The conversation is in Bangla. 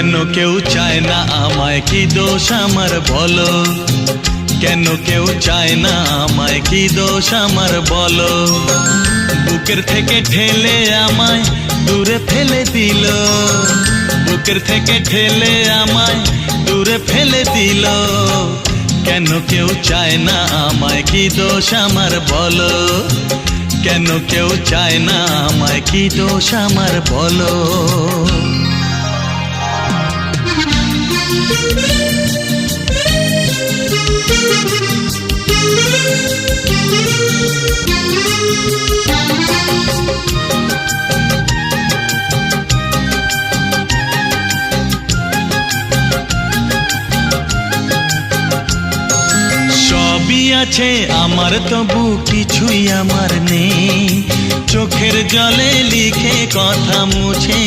কেন কেউ চায় না আমায়, কি দোষ আমার বলো? কেন কেউ চায় না আমায়, কি দোষ আমার বলো? বুকের থেকে ঠেলে আমায় দূরে ফেলে দিল, বুকের থেকে ঠেলে আমায় দূরে ফেলে দিল। কেন কেউ চায় না আমায়, কি দোষ আমার বলো? কেন কেউ চায় না আমায়, কি দোষ আমার বলো? সবই আছে আমার, তবু কিছুই আমার নেই। চোখের জলে লিখে কথা মুছে